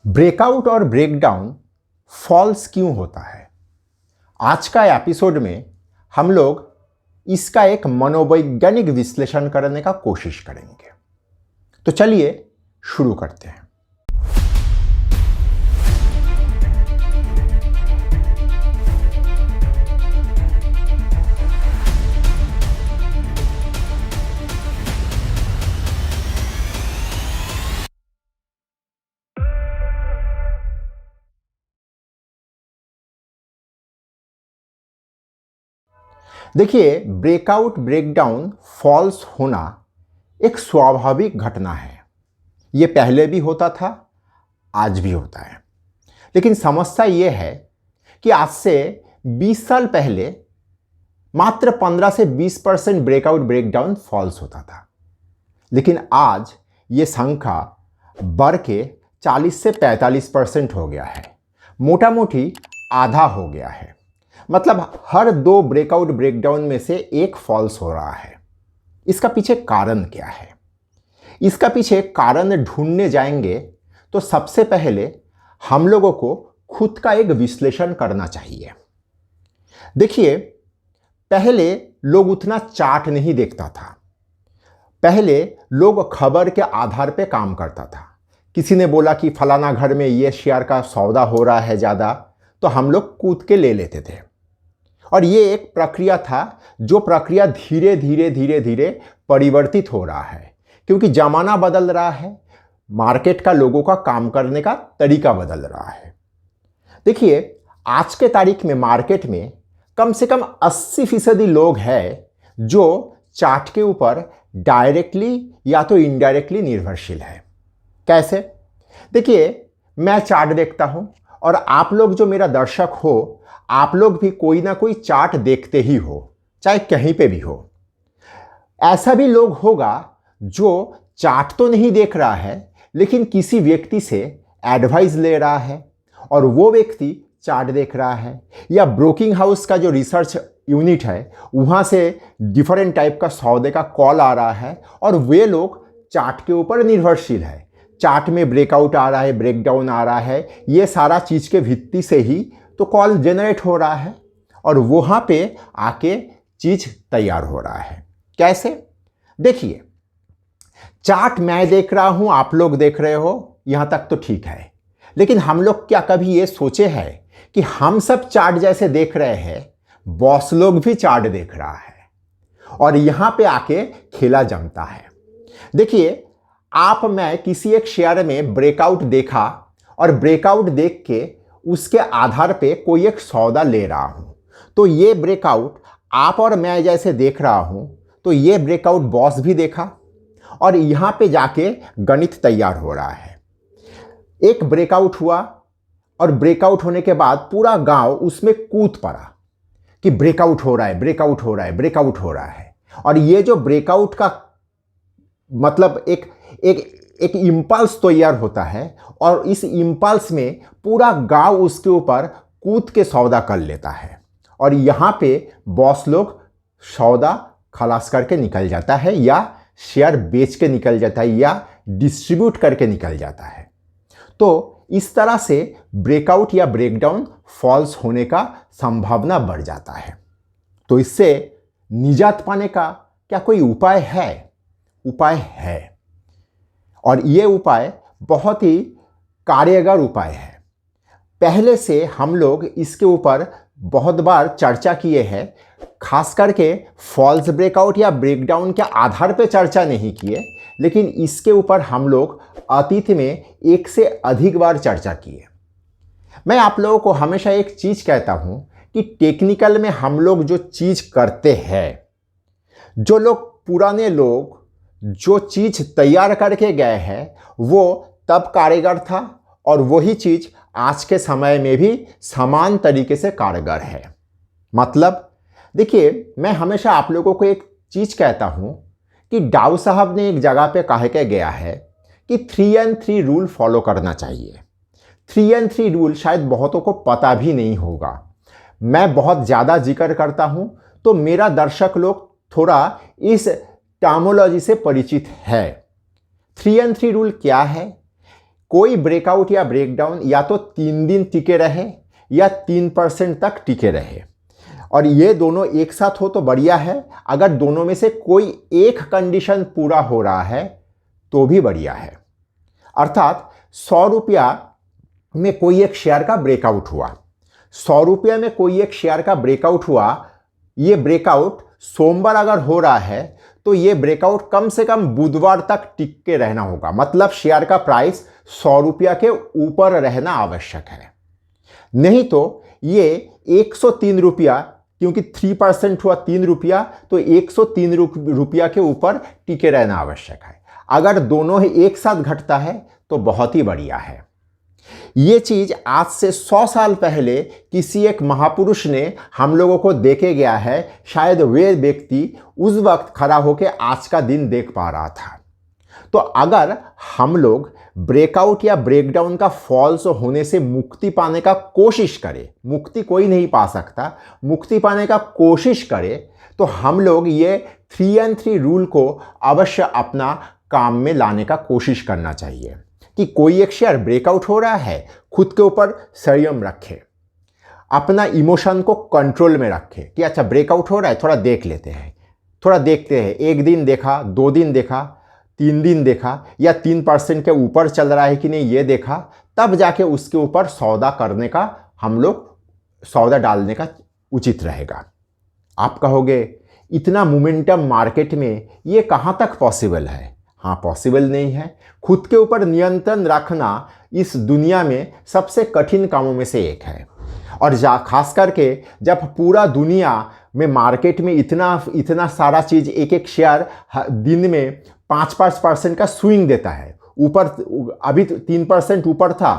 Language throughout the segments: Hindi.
ब्रेकआउट और ब्रेकडाउन फॉल्स क्यों होता है? आज का एपिसोड में हम लोग इसका एक मनोवैज्ञानिक विश्लेषण करने का कोशिश करेंगे। तो चलिए शुरू करते हैं। देखिए, ब्रेकआउट ब्रेकडाउन फॉल्स होना एक स्वाभाविक घटना है। ये पहले भी होता था, आज भी होता है। लेकिन समस्या ये है कि आज से 20 साल पहले मात्र 15 से 20% ब्रेकआउट ब्रेकडाउन फॉल्स होता था, लेकिन आज ये संख्या बढ़ के 40 से 45% हो गया है। मोटा मोटी आधा हो गया है। मतलब हर 2 ब्रेकआउट ब्रेकडाउन में से एक फॉल्स हो रहा है। इसका पीछे कारण क्या है? इसका पीछे कारण ढूंढने जाएंगे तो सबसे पहले हम लोगों को खुद का एक विश्लेषण करना चाहिए। देखिए, पहले लोग उतना चार्ट नहीं देखता था। पहले लोग खबर के आधार पे काम करता था। किसी ने बोला कि फलाना घर में ये शेयर का सौदा हो रहा है ज़्यादा, तो हम लोग कूद के ले लेते थे। और ये एक प्रक्रिया था, जो प्रक्रिया धीरे धीरे धीरे धीरे परिवर्तित हो रहा है, क्योंकि ज़माना बदल रहा है, मार्केट का लोगों का काम करने का तरीका बदल रहा है। देखिए, आज के तारीख में मार्केट में कम से कम 80% लोग हैं जो चार्ट के ऊपर डायरेक्टली या तो इनडायरेक्टली निर्भरशील है। कैसे? देखिए, मैं चार्ट देखता हूँ और आप लोग जो मेरा दर्शक हो, आप लोग भी कोई ना कोई चार्ट देखते ही हो, चाहे कहीं पे भी हो। ऐसा भी लोग होगा जो चार्ट तो नहीं देख रहा है, लेकिन किसी व्यक्ति से एडवाइस ले रहा है और वो व्यक्ति चार्ट देख रहा है, या ब्रोकिंग हाउस का जो रिसर्च यूनिट है वहाँ से डिफरेंट टाइप का सौदे का कॉल आ रहा है और वे लोग चार्ट के ऊपर निर्भरशील है। चार्ट में ब्रेकआउट आ रहा है, ब्रेकडाउन आ रहा है, ये सारा चीज़ के भित्ति से ही तो कॉल जनरेट हो रहा है और वहाँ पे आके चीज़ तैयार हो रहा है। कैसे? देखिए, चार्ट मैं देख रहा हूँ, आप लोग देख रहे हो, यहाँ तक तो ठीक है। लेकिन हम लोग क्या कभी ये सोचे हैं कि हम सब चार्ट जैसे देख रहे हैं, बॉस लोग भी चार्ट देख रहा है और यहाँ पे आके खेला जमता है। देखिए, आप मैं किसी एक शेयर में ब्रेकआउट देखा और ब्रेकआउट देख के उसके आधार पे कोई एक सौदा ले रहा हूं, तो ये ब्रेकआउट आप और मैं जैसे देख रहा हूं, तो ये ब्रेकआउट बॉस भी देखा और यहां पे जाके गणित तैयार हो रहा है। एक ब्रेकआउट हुआ और ब्रेकआउट होने के बाद पूरा गांव उसमें कूद पड़ा कि ब्रेकआउट हो रहा है, ब्रेकआउट हो रहा है, ब्रेकआउट हो रहा है। और ये जो ब्रेकआउट का मतलब एक इम्पल्स तैयार होता है और इस इम्पल्स में पूरा गांव उसके ऊपर कूद के सौदा कर लेता है और यहाँ पे बॉस लोग सौदा खलास करके निकल जाता है, या शेयर बेच के निकल जाता है, या डिस्ट्रीब्यूट करके निकल जाता है। तो इस तरह से ब्रेकआउट या ब्रेकडाउन फॉल्स होने का संभावना बढ़ जाता है। तो इससे निजात पाने का क्या कोई उपाय है? उपाय है, और ये उपाय बहुत ही कार्यगर उपाय है। पहले से हम लोग इसके ऊपर बहुत बार चर्चा किए हैं। खास करके फॉल्स ब्रेकआउट या ब्रेकडाउन के आधार पे चर्चा नहीं किए, लेकिन इसके ऊपर हम लोग अतीत में 1 से अधिक बार चर्चा किए। मैं आप लोगों को हमेशा एक चीज़ कहता हूँ कि टेक्निकल में हम लोग जो चीज़ करते हैं, जो लोग पुराने लोग जो चीज़ तैयार करके गए हैं, वो तब कारगर था और वही चीज़ आज के समय में भी समान तरीके से कारगर है। मतलब देखिए, मैं हमेशा आप लोगों को एक चीज़ कहता हूँ कि डाउ साहब ने एक जगह पे कह के गया है कि 3N3 रूल फॉलो करना चाहिए। 3N3 रूल शायद बहुतों को पता भी नहीं होगा। मैं बहुत ज़्यादा जिक्र करता हूँ तो मेरा दर्शक लोग थोड़ा इस टर्मोलॉजी से परिचित है। 3N3 रूल क्या है? कोई ब्रेकआउट या ब्रेकडाउन या तो 3 दिन टिके रहे या 3% तक टिके रहे, और ये दोनों एक साथ हो तो बढ़िया है। अगर दोनों में से कोई एक कंडीशन पूरा हो रहा है तो भी बढ़िया है। अर्थात 100 रुपया में कोई एक शेयर का ब्रेकआउट हुआ, 100 रुपया में कोई एक शेयर का ब्रेकआउट हुआ, ये ब्रेकआउट सोमवार अगर हो रहा है तो ये ब्रेकआउट कम से कम बुधवार तक टिक के रहना होगा। मतलब शेयर का प्राइस 100 रुपया के ऊपर रहना आवश्यक है, नहीं तो ये 103 रुपया, क्योंकि 3% हुआ 3 रुपया, तो 103 रुपया के ऊपर टिके रहना आवश्यक है। अगर दोनों ही एक साथ घटता है तो बहुत ही बढ़िया है। ये चीज आज से 100 साल पहले किसी एक महापुरुष ने हम लोगों को देके गया है। शायद वे व्यक्ति उस वक्त खड़ा होकर आज का दिन देख पा रहा था। तो अगर हम लोग ब्रेकआउट या ब्रेकडाउन का फॉल्स होने से मुक्ति पाने का कोशिश करें, मुक्ति कोई नहीं पा सकता, मुक्ति पाने का कोशिश करें, तो हम लोग ये 3 रूल को अवश्य अपना काम में लाने का कोशिश करना चाहिए। कि कोई एक शेयर ब्रेकआउट हो रहा है, खुद के ऊपर संयम रखे, अपना इमोशन को कंट्रोल में रखे कि अच्छा ब्रेकआउट हो रहा है, थोड़ा देख लेते हैं, थोड़ा देखते हैं। 1 दिन देखा, 2 दिन देखा, 3 दिन देखा, या 3% के ऊपर चल रहा है कि नहीं ये देखा, तब जाके उसके ऊपर सौदा करने का, हम लोग सौदा डालने का उचित रहेगा। आप कहोगे इतना मोमेंटम मार्केट में ये कहाँ तक पॉसिबल है? हाँ, पॉसिबल नहीं है। खुद के ऊपर नियंत्रण रखना इस दुनिया में सबसे कठिन कामों में से एक है। और खास करके जब पूरा दुनिया में मार्केट में इतना सारा चीज़, एक एक शेयर दिन में 5% का स्विंग देता है, ऊपर अभी 3% ऊपर था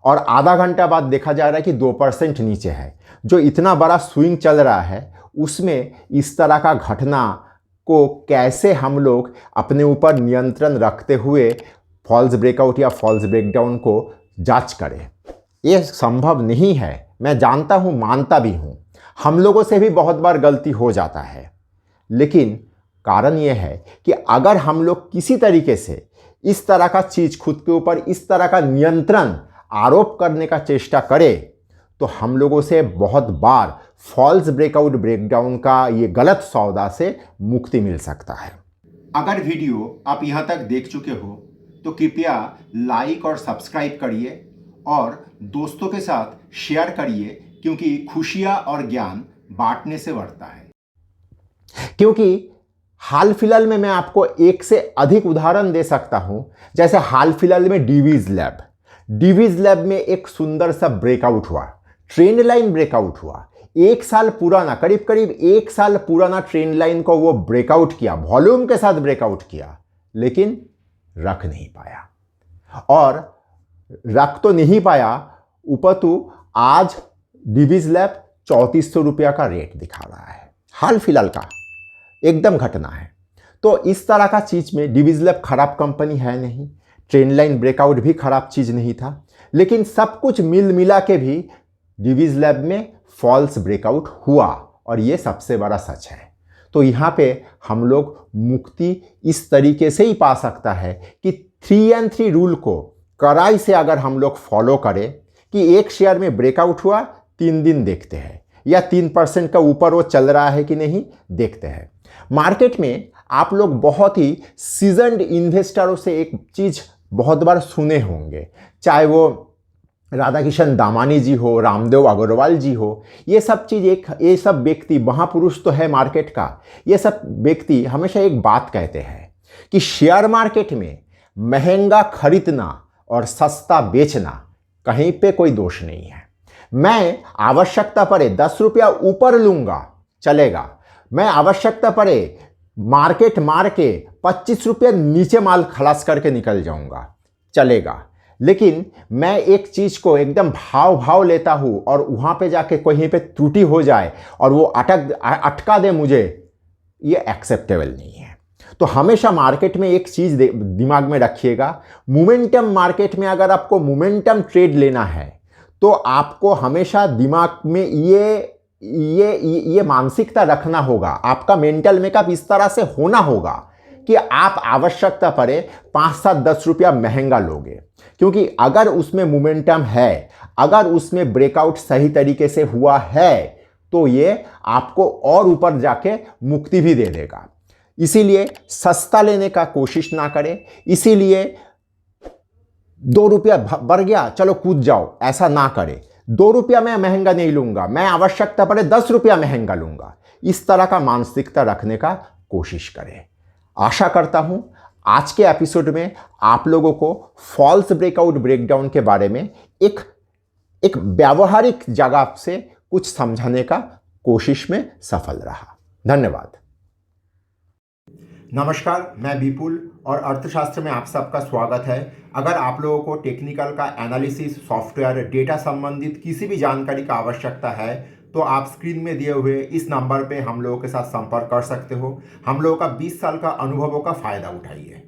और आधा घंटा बाद देखा जा रहा है कि 2% नीचे है। जो इतना बड़ा स्विंग चल रहा है उसमें इस तरह का घटना को कैसे हम लोग अपने ऊपर नियंत्रण रखते हुए फॉल्स ब्रेकआउट या फॉल्स ब्रेकडाउन को जांच करें? ये संभव नहीं है। मैं जानता हूँ, मानता भी हूँ, हम लोगों से भी बहुत बार गलती हो जाता है। लेकिन कारण ये है कि अगर हम लोग किसी तरीके से इस तरह का चीज़ खुद के ऊपर, इस तरह का नियंत्रण आरोप करने का चेष्टा करें, तो हम लोगों से बहुत बार फॉल्स ब्रेकआउट ब्रेकडाउन का ये गलत सौदा से मुक्ति मिल सकता है। अगर वीडियो आप यहाँ तक देख चुके हो तो कृपया लाइक और सब्सक्राइब करिए और दोस्तों के साथ शेयर करिए, क्योंकि खुशियाँ और ज्ञान बांटने से बढ़ता है। क्योंकि हाल फिलहाल में मैं आपको एक से अधिक उदाहरण दे सकता हूँ। जैसे हाल फिलहाल में डीवीज लैब में एक सुंदर सा ब्रेकआउट हुआ, ट्रेंड लाइन ब्रेकआउट हुआ। 1 साल पुराना, करीब 1 साल पुराना ट्रेंड लाइन को वो ब्रेकआउट किया, वॉल्यूम के साथ ब्रेकआउट किया, लेकिन रख नहीं पाया। और रख तो नहीं पाया, उपतु आज डीवीज लैब 3400 रुपया का रेट दिखा रहा है। हाल फिलहाल का एकदम घटना है। तो इस तरह का चीज़ में डीवीज लैब खराब कंपनी है नहीं, ट्रेंड लाइन ब्रेकआउट भी खराब चीज़ नहीं था, लेकिन सब कुछ मिल मिला के भी डीवीज लैब में फॉल्स ब्रेकआउट हुआ, और ये सबसे बड़ा सच है। तो यहाँ पे हम लोग मुक्ति इस तरीके से ही पा सकता है कि 3 रूल को कड़ाई से अगर हम लोग फॉलो करें कि एक शेयर में ब्रेकआउट हुआ, 3 दिन देखते हैं, या 3% का ऊपर वो चल रहा है कि नहीं देखते हैं। मार्केट में आप लोग बहुत ही सीजन्ड इन्वेस्टरों से एक चीज़ बहुत बार सुने होंगे, चाहे वो राधा किशन दामानी जी हो, रामदेव अग्रवाल जी हो, ये सब व्यक्ति महापुरुष तो है मार्केट का। ये सब व्यक्ति हमेशा एक बात कहते हैं कि शेयर मार्केट में महंगा खरीदना और सस्ता बेचना कहीं पे कोई दोष नहीं है। मैं आवश्यकता पड़े 10 रुपया ऊपर लूँगा, चलेगा। मैं आवश्यकता पड़े मार्केट मार के 25 रुपये नीचे माल खलास करके निकल जाऊँगा, चलेगा। लेकिन मैं एक चीज़ को एकदम भाव लेता हूँ और वहाँ पे जाके कहीं पे त्रुटि हो जाए और वो अटका दे मुझे, ये एक्सेप्टेबल नहीं है। तो हमेशा मार्केट में एक चीज़ दिमाग में रखिएगा, मोमेंटम मार्केट में अगर आपको मोमेंटम ट्रेड लेना है तो आपको हमेशा दिमाग में ये मानसिकता रखना होगा, आपका मेंटल मेकअप इस तरह से होना होगा कि कि आप आवश्यकता पड़े 5-7-10 रुपया महंगा लोगे, क्योंकि अगर उसमें मोमेंटम है, अगर उसमें ब्रेकआउट सही तरीके से हुआ है, तो ये आपको और ऊपर जाके मुक्ति भी दे देगा। इसीलिए सस्ता लेने का कोशिश ना करें। इसीलिए 2 रुपया बढ़ गया चलो कूद जाओ, ऐसा ना करें। 2 रुपया मैं महंगा नहीं लूंगा, मैं आवश्यकता पड़े 10 रुपया महंगा लूंगा। इस तरह का मानसिकता रखने का कोशिश करें। आशा करता हूं आज के एपिसोड में आप लोगों को फॉल्स ब्रेकआउट ब्रेकडाउन के बारे में एक व्यावहारिक जगह से कुछ समझाने का कोशिश में सफल रहा। धन्यवाद। नमस्कार, मैं विपुल और अर्थशास्त्र में आप सबका स्वागत है। अगर आप लोगों को टेक्निकल का एनालिसिस, सॉफ्टवेयर, डेटा संबंधित किसी भी जानकारी का आवश्यकता है तो आप स्क्रीन में दिए हुए इस नंबर पे हम लोगों के साथ संपर्क कर सकते हो। हम लोगों का 20 साल का अनुभवों का फ़ायदा उठाइए।